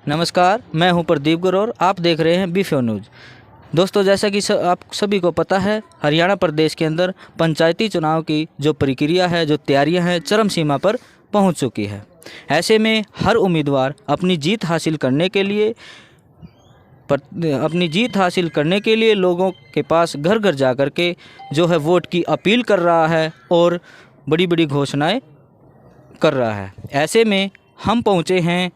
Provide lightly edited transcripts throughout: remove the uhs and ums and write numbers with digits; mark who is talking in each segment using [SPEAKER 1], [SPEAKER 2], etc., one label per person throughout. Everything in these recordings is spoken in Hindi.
[SPEAKER 1] नमस्कार, मैं हूं प्रदीप गुरौर। आप देख रहे हैं बीफो न्यूज़। दोस्तों, जैसा कि आप सभी को पता है, हरियाणा प्रदेश के अंदर पंचायती चुनाव की जो प्रक्रिया है, जो तैयारियां हैं, चरम सीमा पर पहुंच चुकी है। ऐसे में हर उम्मीदवार अपनी जीत हासिल करने के लिए लोगों के पास घर घर जा कर के जो है वोट की अपील कर रहा है और बड़ी बड़ी घोषणाएँ कर रहा है। ऐसे में हम पहुँचे हैं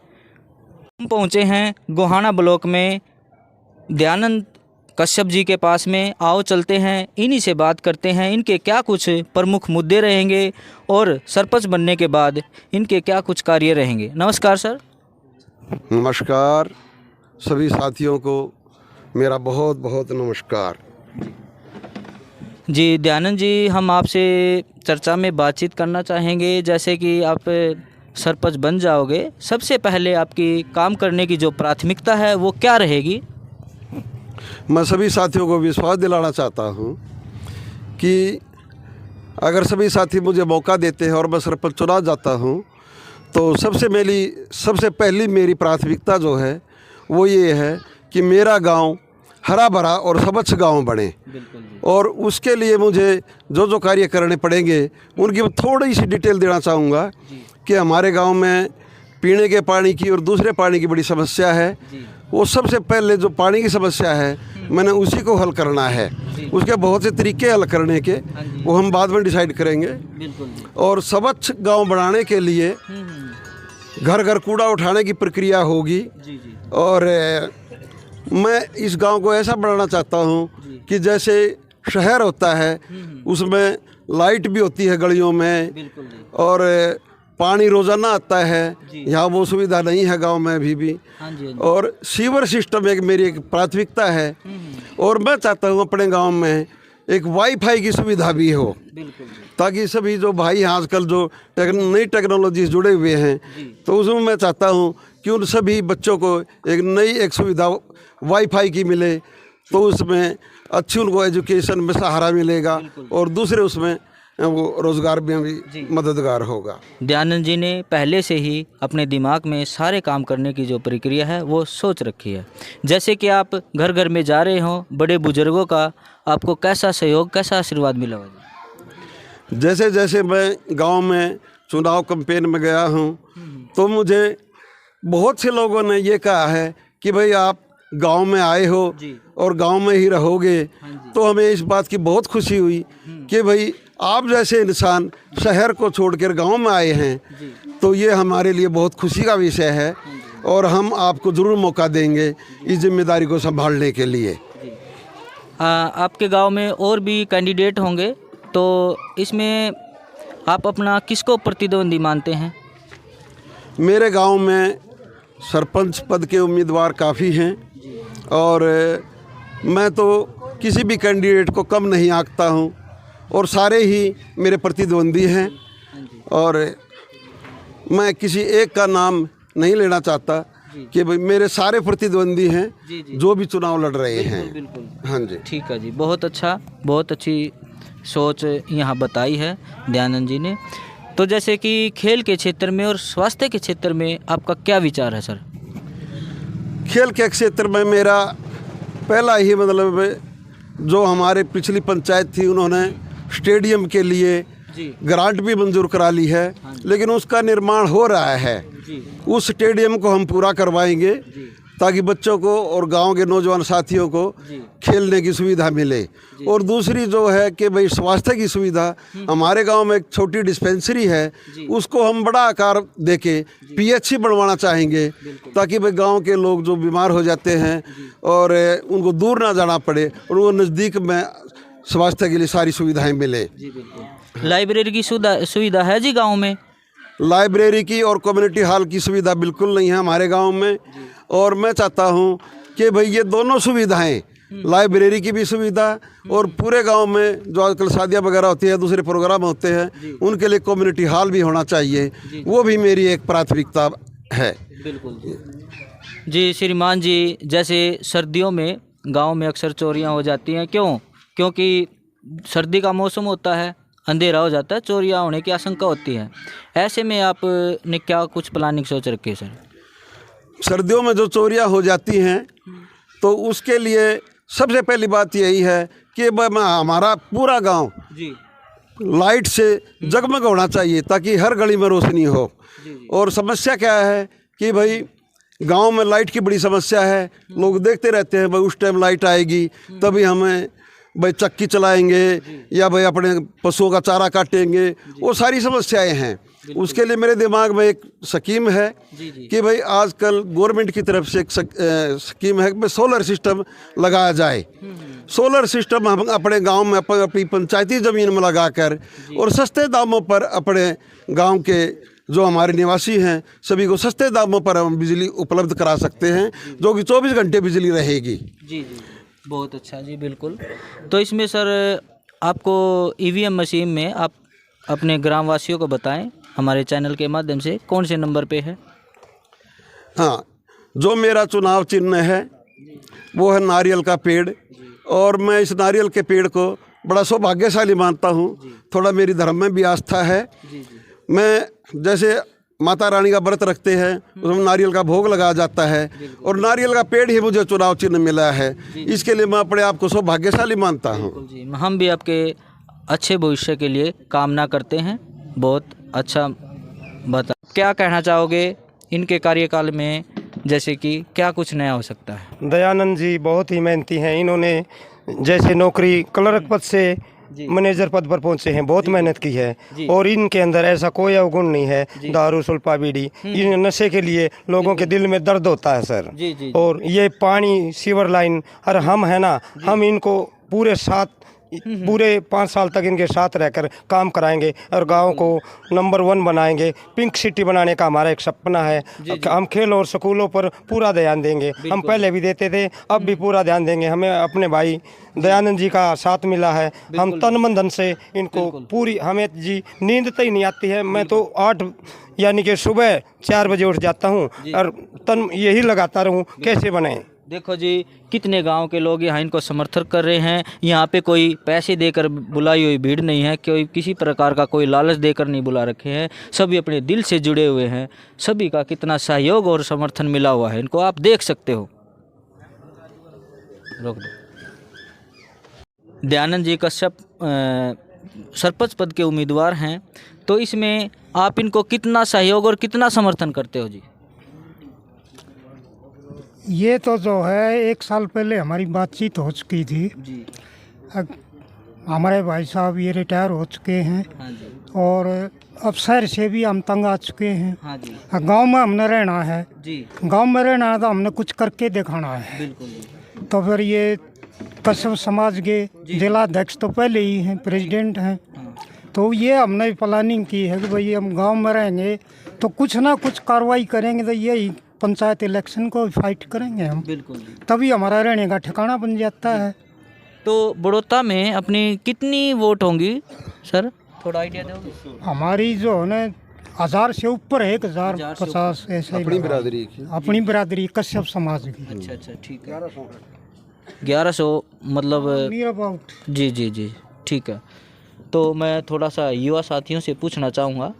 [SPEAKER 1] गोहाना ब्लॉक में दयानंद कश्यप जी के पास में। आओ चलते हैं, इन्हीं से बात करते हैं, इनके क्या कुछ प्रमुख मुद्दे रहेंगे और सरपंच बनने के बाद इनके क्या कुछ कार्य रहेंगे। नमस्कार सर।
[SPEAKER 2] नमस्कार, सभी साथियों को मेरा बहुत बहुत नमस्कार।
[SPEAKER 1] जी दयानंद जी, हम आपसे चर्चा में बातचीत करना चाहेंगे। जैसे कि आप सरपंच बन जाओगे, सबसे पहले आपकी काम करने की जो प्राथमिकता है वो क्या रहेगी?
[SPEAKER 2] मैं सभी साथियों को विश्वास दिलाना चाहता हूं कि अगर सभी साथी मुझे मौका देते हैं और मैं सरपंच चुना जाता हूं, तो सबसे पहली मेरी प्राथमिकता जो है वो ये है कि मेरा गांव हरा भरा और स्वच्छ गांव बने। और उसके लिए मुझे जो जो कार्य करने पड़ेंगे उनकी मैं थोड़ी सी डिटेल देना चाहूँगा कि हमारे गांव में पीने के पानी की और दूसरे पानी की बड़ी समस्या है। वो सबसे पहले जो पानी की समस्या है, मैंने उसी को हल करना है। उसके बहुत से तरीके हल करने के, वो हम बाद में डिसाइड करेंगे। और स्वच्छ गांव बनाने के लिए घर घर कूड़ा उठाने की प्रक्रिया होगी। और मैं इस गांव को ऐसा बनाना चाहता हूं कि जैसे शहर होता है उसमें लाइट भी होती है गलियों में और पानी रोज़ाना आता है, यहाँ वो सुविधा नहीं है गांव में अभी भी। और सीवर सिस्टम मेरी एक प्राथमिकता है। और मैं चाहता हूँ अपने गांव में एक वाईफाई की सुविधा भी हो, ताकि सभी जो भाई आजकल जो नई टेक्नोलॉजी से जुड़े हुए हैं, तो उसमें मैं चाहता हूँ कि उन सभी बच्चों को एक सुविधा वाईफाई की मिले, तो उसमें अच्छी उनको एजुकेशन में सहारा मिलेगा और दूसरे उसमें वो रोज़गार में भी मददगार होगा।
[SPEAKER 1] दयानंद जी ने पहले से ही अपने दिमाग में सारे काम करने की जो प्रक्रिया है वो सोच रखी है। जैसे कि आप घर घर में जा रहे हों, बड़े बुजुर्गों का आपको कैसा सहयोग, कैसा आशीर्वाद मिला होगा?
[SPEAKER 2] जैसे जैसे मैं गांव में चुनाव कैंपेन में गया हूं, तो मुझे बहुत से लोगों ने ये कहा है कि भाई आप गांव में आए हो और गांव में ही रहोगे। तो हमें इस बात की बहुत खुशी हुई कि भाई आप जैसे इंसान शहर को छोड़कर गांव में आए हैं, तो ये हमारे लिए बहुत खुशी का विषय है। और हम आपको ज़रूर मौका देंगे इस जिम्मेदारी को संभालने के लिए।
[SPEAKER 1] आपके गांव में और भी कैंडिडेट होंगे, तो इसमें आप अपना किसको प्रतिद्वंदी मानते हैं?
[SPEAKER 2] मेरे गांव में सरपंच पद के उम्मीदवार काफ़ी हैं और मैं तो किसी भी कैंडिडेट को कम नहीं आंकता हूं और सारे ही मेरे प्रतिद्वंदी हैं। और मैं किसी एक का नाम नहीं लेना चाहता कि भाई मेरे सारे प्रतिद्वंदी हैं जो भी चुनाव लड़ रहे हैं।
[SPEAKER 1] बिल्कुल।
[SPEAKER 2] हाँ जी,
[SPEAKER 1] ठीक है जी, बहुत अच्छा, बहुत अच्छी सोच यहाँ बताई है दयानंद जी ने। तो जैसे कि खेल के क्षेत्र में और स्वास्थ्य के क्षेत्र में आपका क्या विचार है सर?
[SPEAKER 2] खेल के क्षेत्र में मेरा पहला ही जो हमारे पिछली पंचायत थी, उन्होंने स्टेडियम के लिए ग्रांट भी मंजूर करा ली है, लेकिन उसका निर्माण हो रहा है। उस स्टेडियम को हम पूरा करवाएंगे ताकि बच्चों को और गांव के नौजवान साथियों को खेलने की सुविधा मिले। और दूसरी जो है कि भाई स्वास्थ्य की सुविधा, हमारे गांव में एक छोटी डिस्पेंसरी है, उसको हम बड़ा आकार देके पीएचसी बनवाना चाहेंगे, ताकि भाई गांव के लोग जो बीमार हो जाते हैं और उनको दूर ना जाना पड़े और उनको नज़दीक में स्वास्थ्य के लिए सारी सुविधाएं मिले।
[SPEAKER 1] लाइब्रेरी की सुविधा है जी गाँव में?
[SPEAKER 2] लाइब्रेरी की और कम्युनिटी हॉल की सुविधा बिल्कुल नहीं है हमारे गांव में। और मैं चाहता हूं कि भाई ये दोनों सुविधाएं, लाइब्रेरी की भी सुविधा और पूरे गांव में जो आजकल शादियां वगैरह होती है, दूसरे प्रोग्राम होते हैं, उनके लिए कम्युनिटी हॉल भी होना चाहिए। वो भी मेरी एक प्राथमिकता है।
[SPEAKER 1] बिल्कुल जी श्रीमान जी, जैसे सर्दियों में गांव में अक्सर चोरियां हो जाती हैं। क्योंकि सर्दी का मौसम होता है, अंधेरा हो जाता है, चोरियां होने की आशंका होती है। ऐसे में आपने क्या कुछ प्लानिंग सोच रखी है सर?
[SPEAKER 2] सर्दियों में जो चोरियां हो जाती हैं तो उसके लिए सबसे पहली बात यही है कि हमारा पूरा गांव
[SPEAKER 1] जी
[SPEAKER 2] लाइट से जगमग होना चाहिए ताकि हर गली में रोशनी हो। और समस्या क्या है कि भाई गांव में लाइट की बड़ी समस्या है, लोग देखते रहते हैं भाई उस टाइम लाइट आएगी तभी हमें भाई चक्की चलाएंगे या भाई अपने पशुओं का चारा काटेंगे, वो सारी समस्याएं हैं। उसके लिए मेरे दिमाग में एक स्कीम है कि भाई आजकल गवर्नमेंट की तरफ से एक स्कीम है कि भाई सोलर सिस्टम लगाया जाए। सोलर सिस्टम हम अपने गांव में अपनी पंचायती ज़मीन में लगाकर और सस्ते दामों पर अपने गांव के जो हमारे निवासी हैं सभी को सस्ते दामों पर हम बिजली उपलब्ध करा सकते हैं, जो कि 24 घंटे बिजली रहेगी।
[SPEAKER 1] जी जी, बहुत अच्छा जी, बिल्कुल। तो इसमें सर आपको ईवीएम मशीन में आप अपने ग्रामवासियों को बताएं हमारे चैनल के माध्यम से कौन से नंबर पे है।
[SPEAKER 2] हाँ, जो मेरा चुनाव चिन्ह है वो है नारियल का पेड़, और मैं इस नारियल के पेड़ को बड़ा सौभाग्यशाली मानता हूँ। थोड़ा मेरी धर्म में भी आस्था है। मैं जैसे माता रानी का व्रत रखते हैं उसमें नारियल का भोग लगाया जाता है, और नारियल का पेड़ ही मुझे चुनाव चिन्ह मिला है। इसके लिए मैं अपने आप को सौभाग्यशाली मानता हूँ।
[SPEAKER 1] जी, हम भी आपके अच्छे भविष्य के लिए कामना करते हैं। बहुत अच्छा बता, क्या कहना चाहोगे इनके कार्यकाल में, जैसे कि क्या कुछ नया हो सकता है?
[SPEAKER 3] दयानंद जी बहुत ही मेहनती हैं। इन्होंने जैसे नौकरी क्लर्क पद से मैनेजर पद पर पहुंचे हैं, बहुत मेहनत की है, और इनके अंदर ऐसा कोई अवगुण नहीं है। दारू सुल्फा बीड़ी इन नशे के लिए लोगों के दिल में दर्द होता है सर। और ये पानी सीवर लाइन, और हम है ना, हम इनको पूरे 5 साल तक इनके साथ रहकर काम कराएंगे और गांव को नंबर 1 बनाएंगे। पिंक सिटी बनाने का हमारा एक सपना है। हम खेल और स्कूलों पर पूरा ध्यान देंगे। हम पहले भी देते थे, अब भी पूरा ध्यान देंगे। हमें अपने भाई दयानंद जी का साथ मिला है। हम तन मन धन से इनको पूरी, हमें जी नींद तो ही नहीं आती है। मैं तो 8 यानी कि सुबह 4 बजे उठ जाता हूँ और तन यही लगाता रहूँ कैसे बने।
[SPEAKER 1] देखो जी, कितने गांव के लोग यहाँ इनको समर्थन कर रहे हैं। यहाँ पे कोई पैसे देकर बुलाई हुई भीड़ नहीं है, कोई किसी प्रकार का कोई लालच देकर नहीं बुला रखे हैं। सभी अपने दिल से जुड़े हुए हैं। सभी का कितना सहयोग और समर्थन मिला हुआ है इनको, आप देख सकते हो। रोक दो। दयानंद जी कश्यप सरपंच पद के उम्मीदवार हैं, तो इसमें आप इनको कितना सहयोग और कितना समर्थन करते हो जी?
[SPEAKER 4] ये तो जो है 1 साल पहले हमारी बातचीत हो चुकी थी
[SPEAKER 1] जी।
[SPEAKER 4] हमारे भाई साहब ये रिटायर हो चुके हैं।
[SPEAKER 1] हाँ जी।
[SPEAKER 4] और अब शहर से भी हम तंग आ चुके हैं।
[SPEAKER 1] हाँ जी।
[SPEAKER 4] गांव में हमने रहना है
[SPEAKER 1] जी।
[SPEAKER 4] गांव में रहना है तो हमने कुछ करके दिखाना है।
[SPEAKER 1] बिल्कुल जी।
[SPEAKER 4] तो फिर ये कश्यप समाज के जिलाध्यक्ष तो पहले ही हैं, प्रेसिडेंट हैं। तो ये हमने प्लानिंग की है कि भाई हम गांव में रहेंगे तो कुछ ना कुछ कार्रवाई करेंगे, तो यही पंचायत इलेक्शन को फाइट करेंगे हम।
[SPEAKER 1] बिल्कुल,
[SPEAKER 4] तभी हमारा रहने का ठिकाना बन जाता है।
[SPEAKER 1] तो बड़ौदा में अपनी कितनी वोट होंगी सर, थोड़ा आइडिया दोगे?
[SPEAKER 4] हमारी जो है ना 1000 से ऊपर है, 1050 ऐसे ही।
[SPEAKER 2] अपनी बिरादरी की,
[SPEAKER 4] अपनी बिरादरी कश्यप समाज की।
[SPEAKER 1] अच्छा अच्छा, ठीक है। 1100 मतलब
[SPEAKER 4] नियर अबाउट।
[SPEAKER 1] जी जी जी, ठीक है। तो मैं थोड़ा सा युवा साथियों से पूछना चाहूँगा।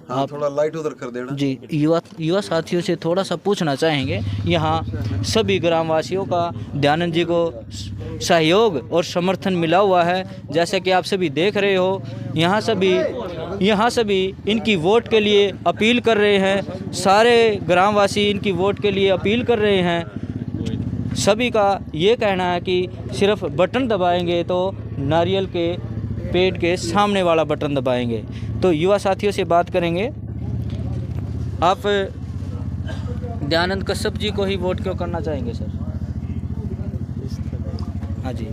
[SPEAKER 2] हाँ, थोड़ा लाइट उधर कर देना
[SPEAKER 1] जी। युवा साथियों से थोड़ा सा पूछना चाहेंगे। यहाँ सभी ग्रामवासियों का दयानंद जी को सहयोग और समर्थन मिला हुआ है, जैसा कि आप सभी देख रहे हो। यहाँ सभी इनकी वोट के लिए अपील कर रहे हैं। सारे ग्रामवासी इनकी वोट के लिए अपील कर रहे हैं। सभी का ये कहना है कि सिर्फ बटन दबाएंगे तो नारियल के पेड़ के सामने वाला बटन दबाएंगे। तो युवा साथियों से बात करेंगे। आप दयानंद कश्यप जी को ही वोट क्यों करना चाहेंगे सर? हाँ जी,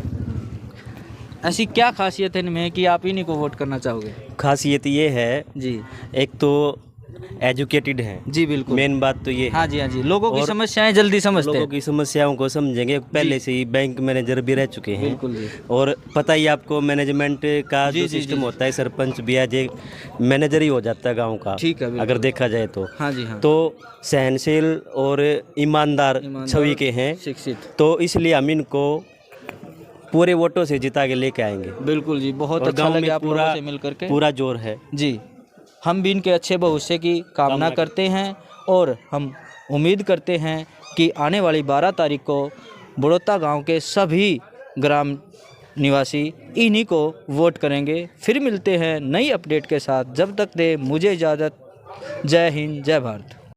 [SPEAKER 1] ऐसी क्या खासियत है इनमें कि आप इन्हीं को वोट करना चाहोगे?
[SPEAKER 5] खासियत ये है
[SPEAKER 1] जी,
[SPEAKER 5] एक तो एजुकेटेड हैं।
[SPEAKER 1] जी बिल्कुल,
[SPEAKER 5] मेन बात तो ये
[SPEAKER 1] हाँ जी हाँ जी, लोगों की समस्याएं जल्दी समझते
[SPEAKER 5] लोगों
[SPEAKER 1] हैं।
[SPEAKER 5] की समस्याओं को समझेंगे। पहले से ही बैंक मैनेजर भी रह चुके हैं।
[SPEAKER 1] बिल्कुल जी।
[SPEAKER 5] और पता ही आपको मैनेजमेंट का
[SPEAKER 1] जी,
[SPEAKER 5] जो
[SPEAKER 1] जी,
[SPEAKER 5] सिस्टम
[SPEAKER 1] जी।
[SPEAKER 5] होता है, सरपंच भी आज एक मैनेजर ही हो जाता है गांव का।
[SPEAKER 1] ठीक है, बिल्कुल।
[SPEAKER 5] अगर देखा जाए तो।
[SPEAKER 1] हाँ जी हाँ।
[SPEAKER 5] तो सहनशील और ईमानदार छवि के हैं,
[SPEAKER 1] शिक्षित।
[SPEAKER 5] तो इसलिए हम इनको पूरे वोटों से जिता के लेके आएंगे।
[SPEAKER 1] बिल्कुल जी, बहुत
[SPEAKER 5] और
[SPEAKER 1] अच्छा
[SPEAKER 5] गांव
[SPEAKER 1] लगे
[SPEAKER 5] में
[SPEAKER 1] आप लोगों से मिल करके।
[SPEAKER 5] पूरा जोर है
[SPEAKER 1] जी, हम भी इनके अच्छे भविष्य की कामना करते हैं और हम उम्मीद करते हैं कि आने वाली 12 तारीख को बड़ौता गांव के सभी ग्राम निवासी इन्हीं को वोट करेंगे। फिर मिलते हैं नई अपडेट के साथ, जब तक दे मुझे इजाज़त। जय हिंद, जय भारत।